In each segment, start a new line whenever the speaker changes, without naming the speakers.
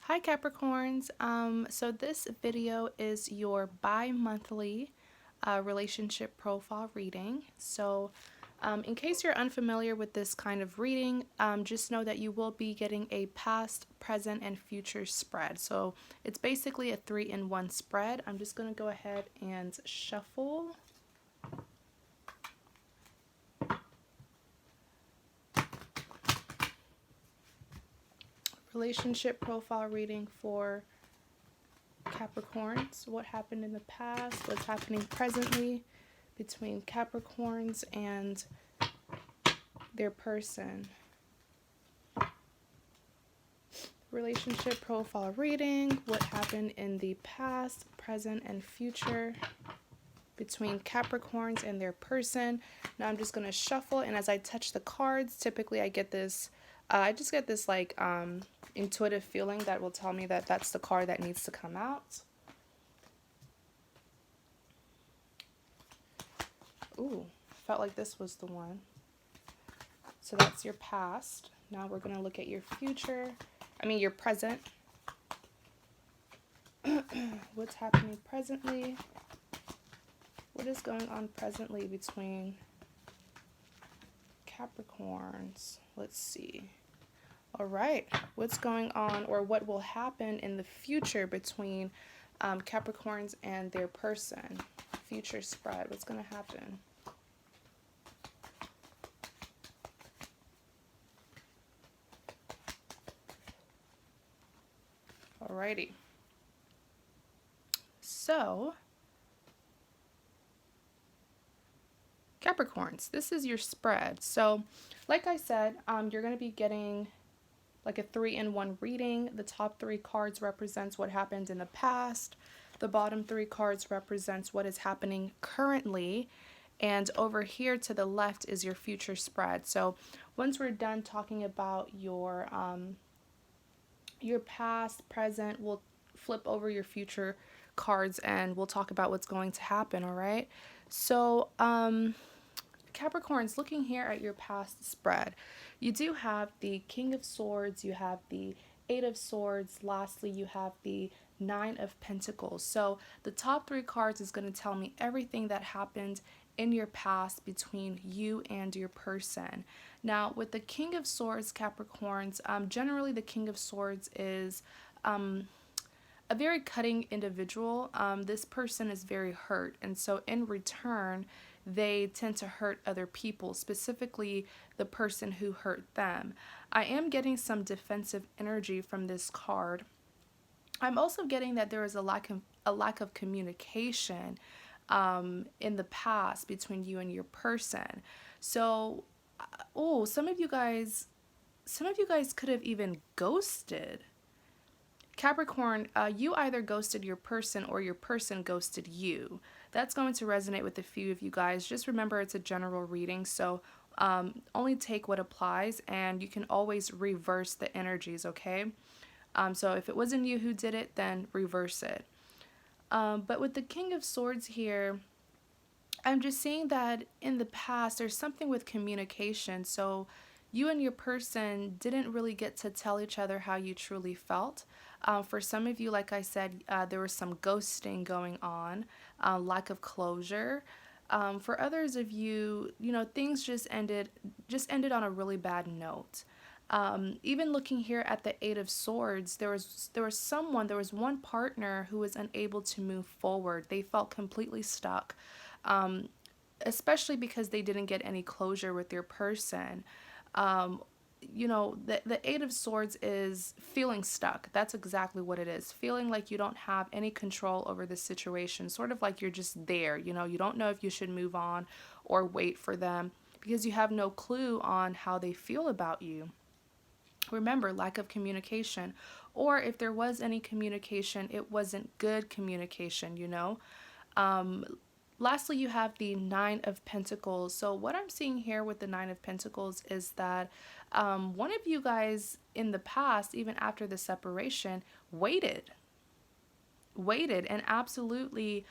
Hi Capricorns. So this video is your bi-monthly relationship profile reading. So in case you're unfamiliar with this kind of reading, just know that you will be getting a past, present, and future spread. So it's basically a 3-in-1 spread. I'm just going to go ahead and shuffle. Relationship profile reading for Capricorns. What happened in the past, what's happening presently between Capricorns and their person. Relationship profile reading, what happened in the past, present, and future between Capricorns and their person. Now I'm just going to shuffle, and as I touch the cards, typically I get this, I just get this like intuitive feeling that will tell me that that's the card that needs to come out. Ooh, felt like this was the one. So that's your past. Now we're going to look at your future. Your present. What's happening presently? What is going on presently between Capricorns? Let's see. All right. What's going on, or what will happen in the future between Capricorns and their person? Future spread. What's going to happen? Alrighty. So, Capricorns, this is your spread. So, like I said, you're going to be getting like a 3-in-1 reading. The top 3 cards represents what happened in the past. The bottom 3 cards represents what is happening currently. And over here to the left is your future spread. So, once we're done talking about your past, present, we'll flip over your future cards and we'll talk about what's going to happen, all right? So, Capricorns, looking here at your past spread, you do have the King of Swords, you have the 8 of Swords, lastly you have the 9 of Pentacles. So the top 3 cards is going to tell me everything that happened in your past between you and your person. Now with the King of Swords, Capricorns, generally the King of Swords is a very cutting individual. This person is very hurt, and so in return they tend to hurt other people, specifically the person who hurt them. I am getting some defensive energy from this card. I'm also getting that there is a lack of communication in the past between you and your person. So, some of you guys could have even ghosted. Capricorn, you either ghosted your person or your person ghosted you. That's going to resonate with a few of you guys. Just remember it's a general reading, so only take what applies, and you can always reverse the energies, okay? So if it wasn't you who did it, then reverse it. But with the King of Swords here, I'm just seeing that in the past there's something with communication. So you and your person didn't really get to tell each other how you truly felt. For some of you, like I said, there was some ghosting going on, lack of closure. For others of you, things just ended on a really bad note. Even looking here at the 8 of Swords, there was one partner who was unable to move forward. They felt completely stuck, especially because they didn't get any closure with their person. The 8 of Swords is feeling stuck. That's exactly what it is. Feeling like you don't have any control over the situation. Sort of like you're just there. You don't know if you should move on or wait for them because you have no clue on how they feel about you. Remember, lack of communication. Or if there was any communication, it wasn't good communication, Lastly, you have the 9 of Pentacles. So what I'm seeing here with the 9 of Pentacles is that one of you guys in the past, even after the separation, waited and absolutely,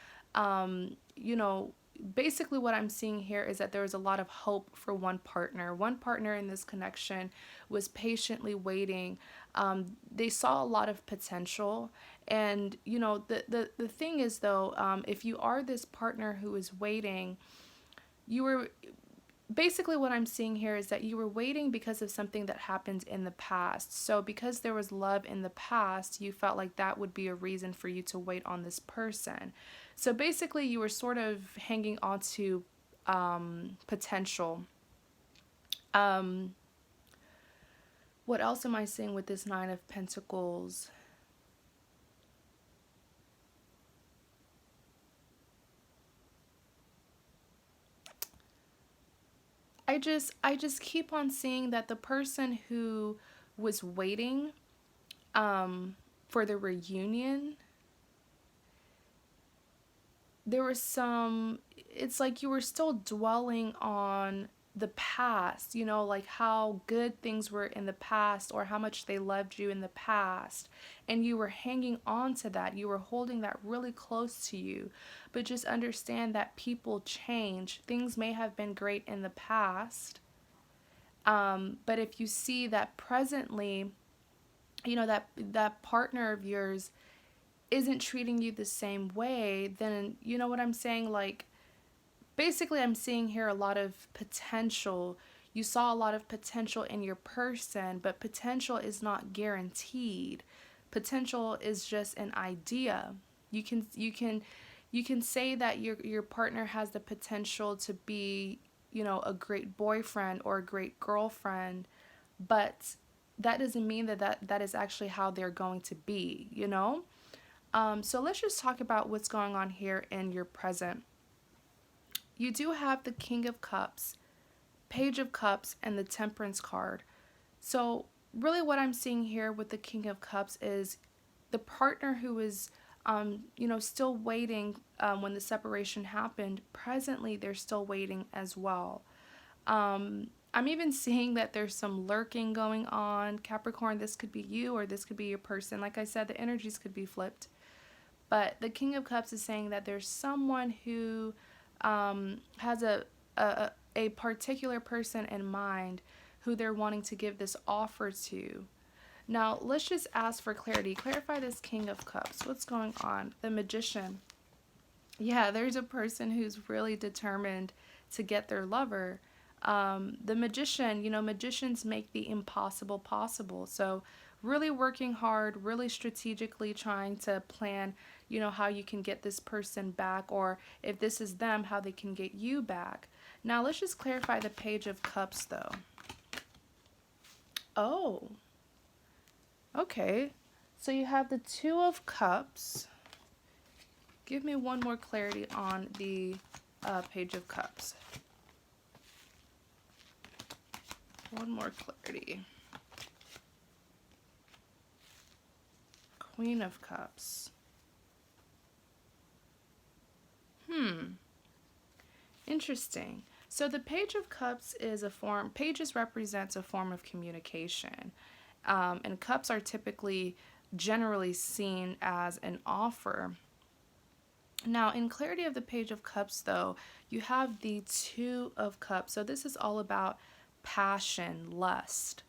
basically what I'm seeing here is that there was a lot of hope for one partner. One partner in this connection was patiently waiting They saw a lot of potential. And, the thing is, though, if you are this partner who is waiting, you were basically what I'm seeing here is that you were waiting because of something that happened in the past. So, because there was love in the past, you felt like that would be a reason for you to wait on this person. So, basically, you were sort of hanging on to potential. Um, what else am I seeing with this Nine of Pentacles? I just keep on seeing that the person who was waiting for the reunion, there was some, it's like you were still dwelling on the past, like how good things were in the past or how much they loved you in the past. And you were hanging on to that. You were holding that really close to you. But just understand that people change. Things may have been great in the past. But if you see that presently, that partner of yours isn't treating you the same way, then you know what I'm saying? Like, basically, I'm seeing here a lot of potential. You saw a lot of potential in your person, but potential is not guaranteed. Potential is just an idea. You can say that your partner has the potential to be, a great boyfriend or a great girlfriend, but that doesn't mean that is actually how they're going to be. So let's just talk about what's going on here in your present. You do have the King of Cups, Page of Cups, and the Temperance card. So really what I'm seeing here with the King of Cups is the partner who is still waiting when the separation happened. Presently, they're still waiting as well. I'm even seeing that there's some lurking going on. Capricorn, this could be you or this could be your person. Like I said, the energies could be flipped. But the King of Cups is saying that there's someone who has a particular person in mind who they're wanting to give this offer to. Now, let's just ask for clarity. Clarify this King of Cups. What's going on? The Magician. Yeah, there's a person who's really determined to get their lover. The Magician, magicians make the impossible possible. So, really working hard, really strategically trying to plan, how you can get this person back, or if this is them, how they can get you back. Now, let's just clarify the Page of Cups, though. Oh, okay. So you have the Two of Cups. Give me one more clarity on the Page of Cups. One more clarity. Queen of Cups. Interesting. So the Page of Cups is a form, pages represents a form of communication. And cups are typically generally seen as an offer. Now, in clarity of the Page of Cups, though, you have the Two of Cups. So this is all about passion, lust.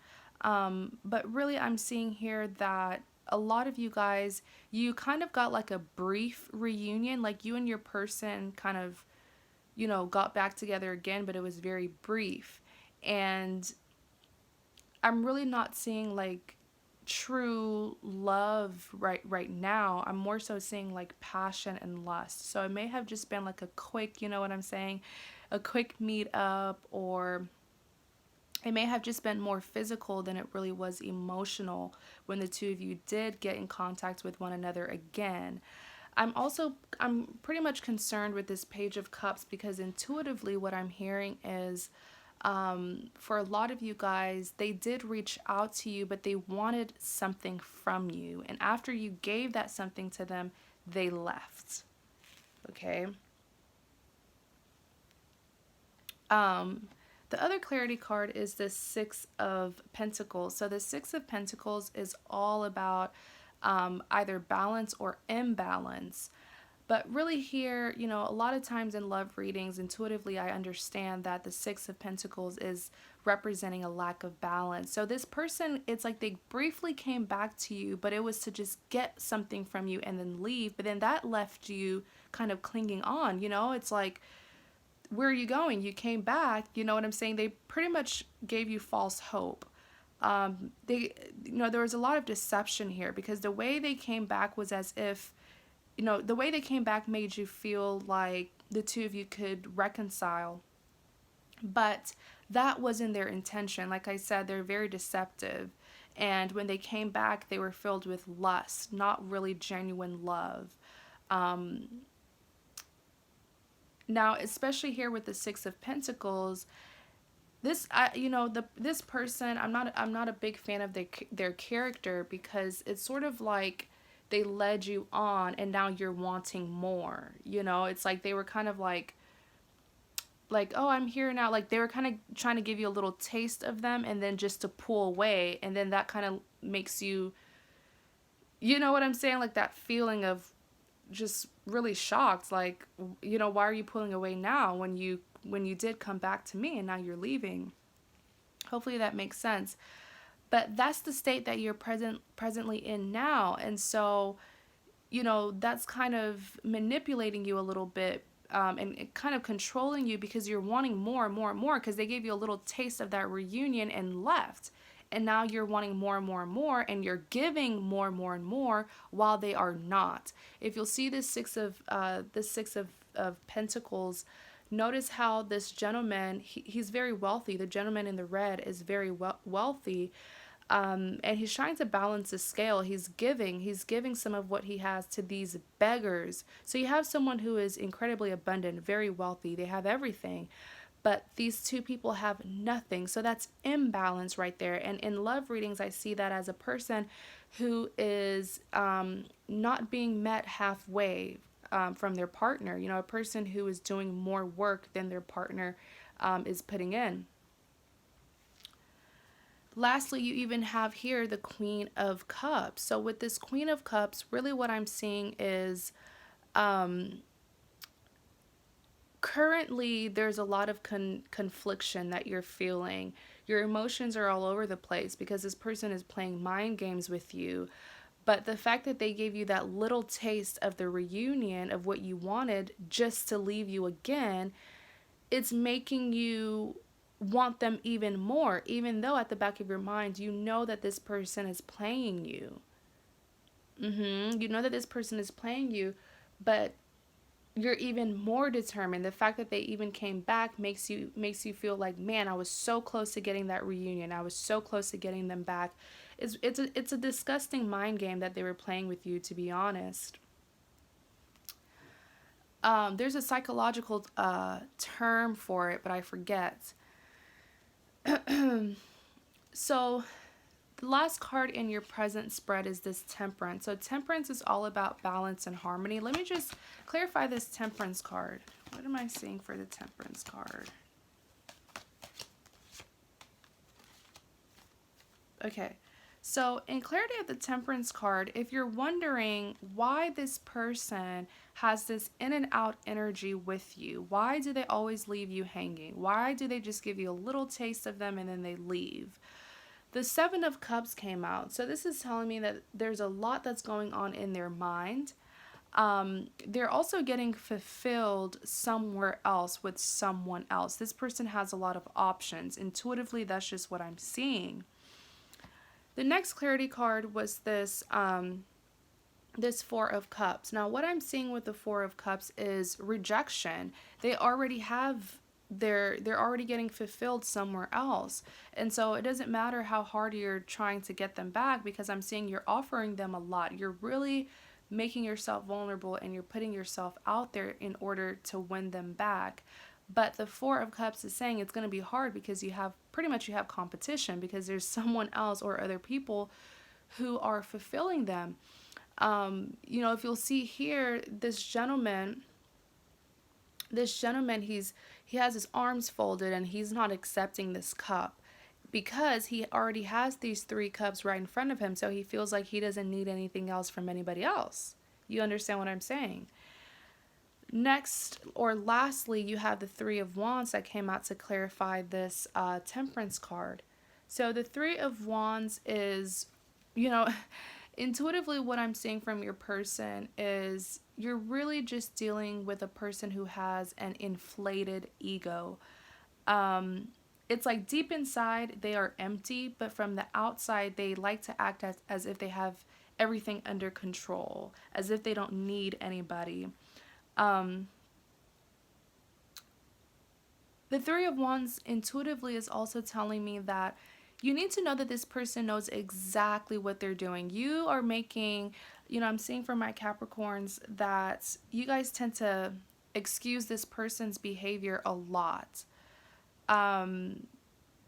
But really, I'm seeing here that a lot of you guys, you kind of got like a brief reunion, like you and your person kind of, got back together again, but it was very brief. And I'm really not seeing like true love right now. I'm more so seeing like passion and lust. So it may have just been like a quick, you know what I'm saying, a quick meet up, or it may have just been more physical than it really was emotional when the two of you did get in contact with one another again. I'm pretty much concerned with this Page of Cups because intuitively what I'm hearing is for a lot of you guys, they did reach out to you, but they wanted something from you. And after you gave that something to them, they left. Okay. The other clarity card is the Six of Pentacles. So the Six of Pentacles is all about either balance or imbalance. But really here, a lot of times in love readings, intuitively, I understand that the Six of Pentacles is representing a lack of balance. So this person, it's like they briefly came back to you, but it was to just get something from you and then leave. But then that left you kind of clinging on, you know? It's like, where are you going? You came back, you know what I'm saying? They pretty much gave you false hope. They, you know, there was a lot of deception here because the way they came back was as if, you know, the way they came back made you feel like the two of you could reconcile. But that wasn't their intention. Like I said, they're very deceptive. And when they came back, they were filled with lust, not really genuine love. Um, Now, especially here with the Six of Pentacles, you know, this person, I'm not a big fan of their character because it's sort of like they led you on and now you're wanting more. You know, it's like they were kind of like, oh, I'm here now. Like they were kind of trying to give you a little taste of them and then just to pull away, and then that kind of makes you, you know what I'm saying, like that feeling of just really shocked, like, you know, why are you pulling away now when you did come back to me and now you're leaving. Hopefully that makes sense. But that's the state that you're presently in now. And so, you know, that's kind of manipulating you a little bit, and kind of controlling you because you're wanting more and more and more because they gave you a little taste of that reunion and left. And now you're wanting more and more and more, and you're giving more and more and more while they are not. If you'll see this six of Pentacles, notice how this gentleman, he's very wealthy. The gentleman in the red is very wealthy. And he's trying to balance the scale. He's giving some of what he has to these beggars. So you have someone who is incredibly abundant, very wealthy. They have everything. But these two people have nothing. So that's imbalance right there. And in love readings, I see that as a person who is not being met halfway from their partner. You know, a person who is doing more work than their partner is putting in. Lastly, you even have here the Queen of Cups. So with this Queen of Cups, really what I'm seeing is currently there's a lot of confliction that you're feeling. Your emotions are all over the place because this person is playing mind games with you. But the fact that they gave you that little taste of the reunion of what you wanted just to leave you again, it's making you want them even more, even though at the back of your mind you know that this person is playing you. You know that this person is playing you, but you're even more determined. The fact that they even came back makes you feel like, man, I was so close to getting that reunion. I was so close to getting them back. It's a disgusting mind game that they were playing with you, to be honest. There's a psychological term for it, but I forget. So the last card in your present spread is this Temperance. So Temperance is all about balance and harmony. Let me just clarify this Temperance card. What am I seeing for the Temperance card? Okay. So in clarity of the Temperance card, if you're wondering why this person has this in and out energy with you, why do they always leave you hanging? Why do they just give you a little taste of them and then they leave? The Seven of Cups came out. So this is telling me that there's a lot that's going on in their mind. They're also getting fulfilled somewhere else with someone else. This person has a lot of options. Intuitively, that's just what I'm seeing. The next clarity card was this this Four of Cups. Now, what I'm seeing with the Four of Cups is rejection. They already have they're already getting fulfilled somewhere else. And so it doesn't matter how hard you're trying to get them back, because I'm seeing you're offering them a lot. You're really making yourself vulnerable and you're putting yourself out there in order to win them back. But the Four of Cups is saying it's going to be hard because you have competition, because there's someone else or other people who are fulfilling them. You know, if you'll see here, this gentleman, he has his arms folded and he's not accepting this cup because he already has these three cups right in front of him. So he feels like he doesn't need anything else from anybody else. You understand what I'm saying? Next, or lastly, you have the Three of Wands that came out to clarify this Temperance card. So the Three of Wands is, you know, intuitively what I'm seeing from your person is you're really just dealing with a person who has an inflated ego. Um, it's like deep inside they are empty, but from the outside they like to act as if they have everything under control, as if they don't need anybody. Um, The Three of Wands intuitively is also telling me that you need to know that this person knows exactly what they're doing. You are making, I'm seeing from my Capricorns that you guys tend to excuse this person's behavior a lot. Um,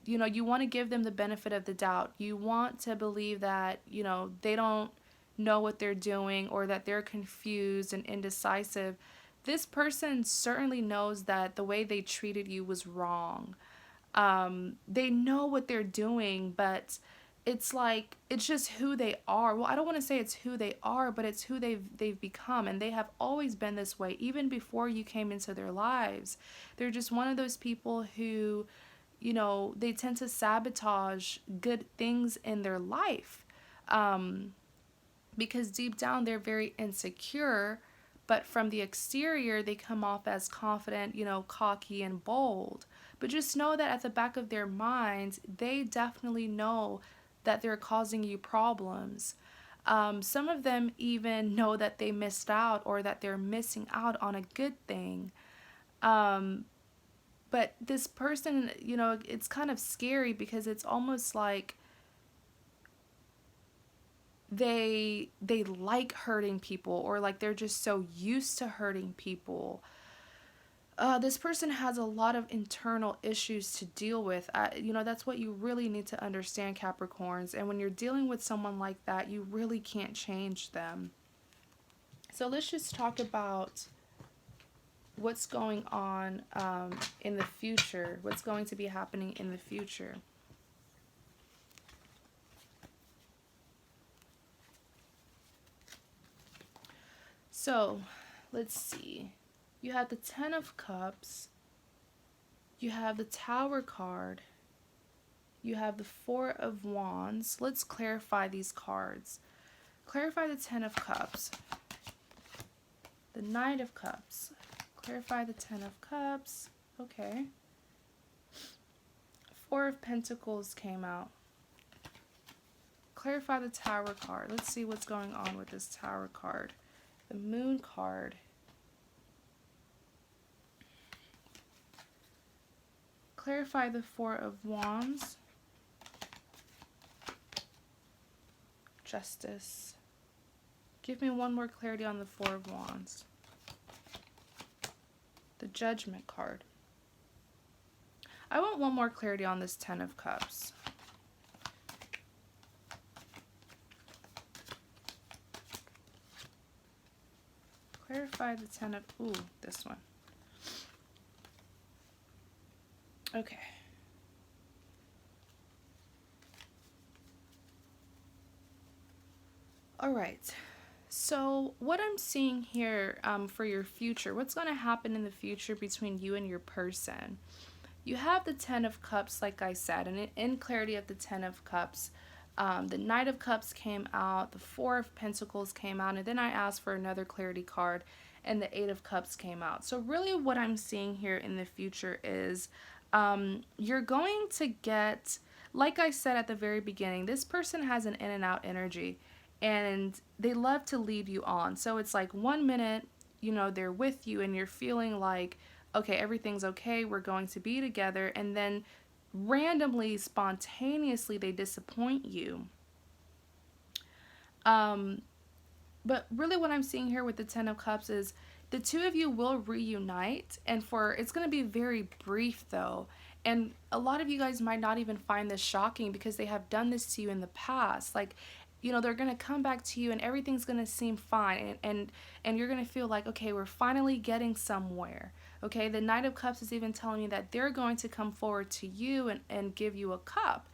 you want to give them the benefit of the doubt. You want to believe that, they don't know what they're doing or that they're confused and indecisive. This person certainly knows that the way they treated you was wrong. They know what they're doing, but it's like it's just who they are. Well, I don't want to say it's who they are, but it's who they've become, and they have always been this way even before you came into their lives. They're just one of those people who, they tend to sabotage good things in their life. Um, because deep down they're very insecure, but from the exterior they come off as confident, cocky and bold. But just know that at the back of their minds, they definitely know that they're causing you problems. Some of them even know that they missed out or that they're missing out on a good thing. Um, but this person, it's kind of scary because it's almost like they like hurting people, or like they're just so used to hurting people. This person has a lot of internal issues to deal with. That's what you really need to understand, Capricorns. And when you're dealing with someone like that, you really can't change them. So let's just talk about what's going on in the future, what's going to be happening in the future. So let's see. You have the Ten of Cups. You have the Tower card. You have the Four of Wands. Let's clarify these cards. Clarify the Ten of Cups. The Knight of Cups. Clarify the Ten of Cups. Okay. Four of Pentacles came out. Clarify the Tower card. Let's see what's going on with this Tower card. The Moon card. Clarify the Four of Wands. Justice. Give me one more clarity on the Four of Wands. The Judgment card. I want one more clarity on this Ten of Cups. Clarify the Ten of... Ooh, this one. Okay. All right. So what I'm seeing here for your future, what's going to happen in the future between you and your person? You have the Ten of Cups, like I said, and in clarity of the Ten of Cups, the Knight of Cups came out, the Four of Pentacles came out, and then I asked for another clarity card, and the Eight of Cups came out. So really what I'm seeing here in the future is you're going to get, like I said at the very beginning, this person has an in and out energy, and they love to lead you on. So it's like 1 minute, they're with you and you're feeling like, okay, everything's okay, we're going to be together, and then randomly, spontaneously, they disappoint you. But really what I'm seeing here with the Ten of Cups is the two of you will reunite, and it's going to be very brief though. And a lot of you guys might not even find this shocking because they have done this to you in the past. Like, they're going to come back to you and everything's going to seem fine, and you're going to feel like, okay, we're finally getting somewhere. Okay, the Knight of Cups is even telling you that they're going to come forward to you and give you a cup.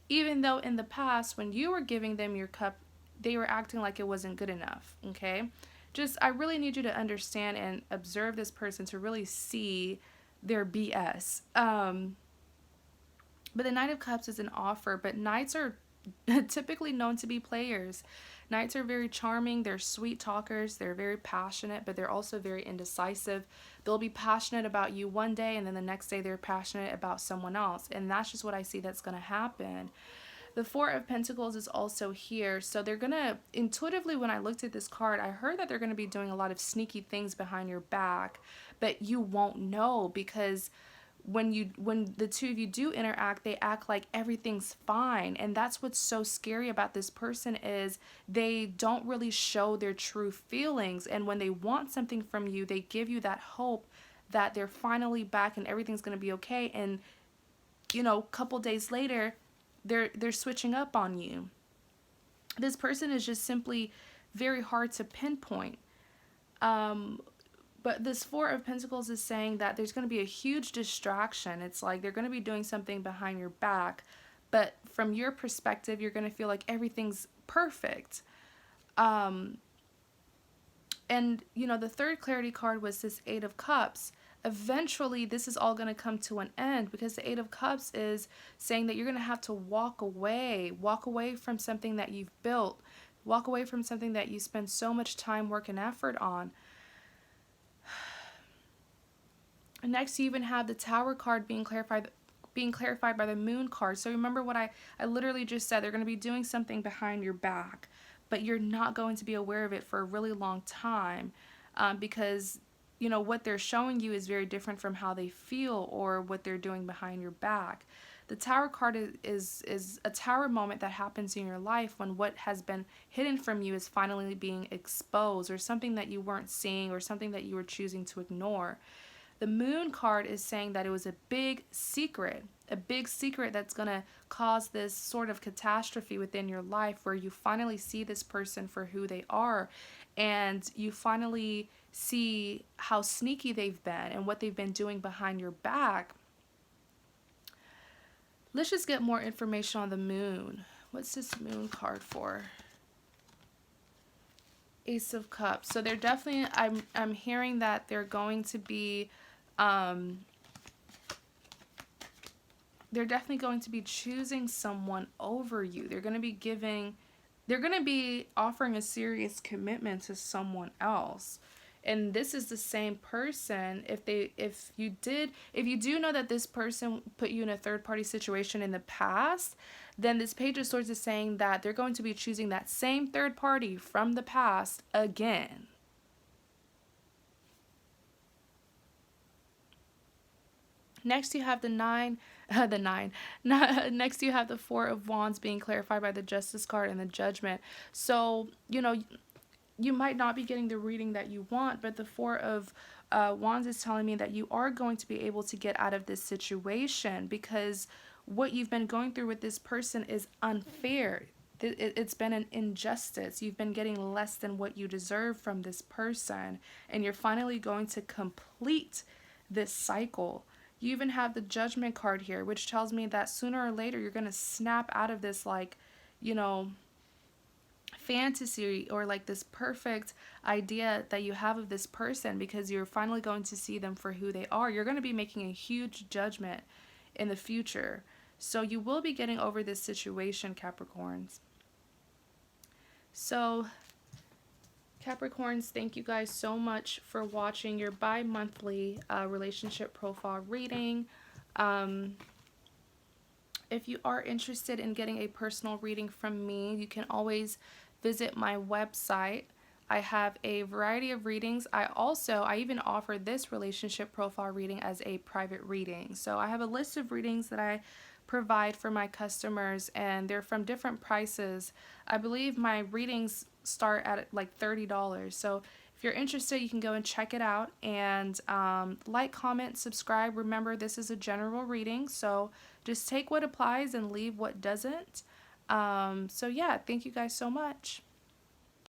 Even though in the past, when you were giving them your cup, they were acting like it wasn't good enough, okay? just, I really need you to understand and observe this person to really see their BS. But the Knight of Cups is an offer, but Knights are typically known to be players. Knights are very charming, they're sweet talkers, they're very passionate, but they're also very indecisive. They'll be passionate about you one day, and then the next day they're passionate about someone else. And that's just what I see that's going to happen. The Four of Pentacles is also here. So they're going to, intuitively, when I looked at this card, I heard that they're going to be doing a lot of sneaky things behind your back, but you won't know, because when the two of you do interact, they act like everything's fine. And that's what's so scary about this person, is they don't really show their true feelings. And when they want something from you, they give you that hope that they're finally back and everything's going to be okay. And a couple days later, they're switching up on you. This person is just simply very hard to pinpoint. But this Four of Pentacles is saying that there's going to be a huge distraction. It's like they're going to be doing something behind your back, but from your perspective, you're going to feel like everything's perfect. And the third clarity card was this Eight of Cups. Eventually, this is all going to come to an end, because the Eight of Cups is saying that you're going to have to walk away from something that you've built, walk away from something that you spend so much time, work, and effort on. Next, you even have the Tower card being clarified by the Moon card. So remember what I literally just said. They're going to be doing something behind your back, but you're not going to be aware of it for a really long time, because what they're showing you is very different from how they feel or what they're doing behind your back. The Tower card is a tower moment that happens in your life when what has been hidden from you is finally being exposed, or something that you weren't seeing, or something that you were choosing to ignore. The Moon card is saying that it was a big secret that's going to cause this sort of catastrophe within your life, where you finally see this person for who they are, and you finally see how sneaky they've been and what they've been doing behind your back. Let's just get more information on the Moon. What's this Moon card for? Ace of Cups. So they're definitely, I'm hearing that they're going to be they're definitely going to be choosing someone over you. They're going to be offering a serious commitment to someone else. And this is the same person. If you do know that this person put you in a third party situation in the past, then this Page of Swords is saying that they're going to be choosing that same third party from the past again. Next, you have Next, you have the Four of Wands being clarified by the Justice card and the Judgment. So, you might not be getting the reading that you want, but the Four of Wands is telling me that you are going to be able to get out of this situation, because what you've been going through with this person is unfair. It's been an injustice. You've been getting less than what you deserve from this person, and you're finally going to complete this cycle. You even have the Judgment card here, which tells me that sooner or later you're going to snap out of this, fantasy, or this perfect idea that you have of this person, because you're finally going to see them for who they are. You're going to be making a huge judgment in the future. So you will be getting over this situation, Capricorns. So Capricorns, thank you guys so much for watching your bi-monthly relationship profile reading. If you are interested in getting a personal reading from me, you can always visit my website. I have a variety of readings. I even offer this relationship profile reading as a private reading. So I have a list of readings that I provide for my customers, and they're from different prices. I believe my readings start at $30. So if you're interested, you can go and check it out, and like, comment, subscribe. Remember, this is a general reading, so just take what applies and leave what doesn't. So yeah, thank you guys so much.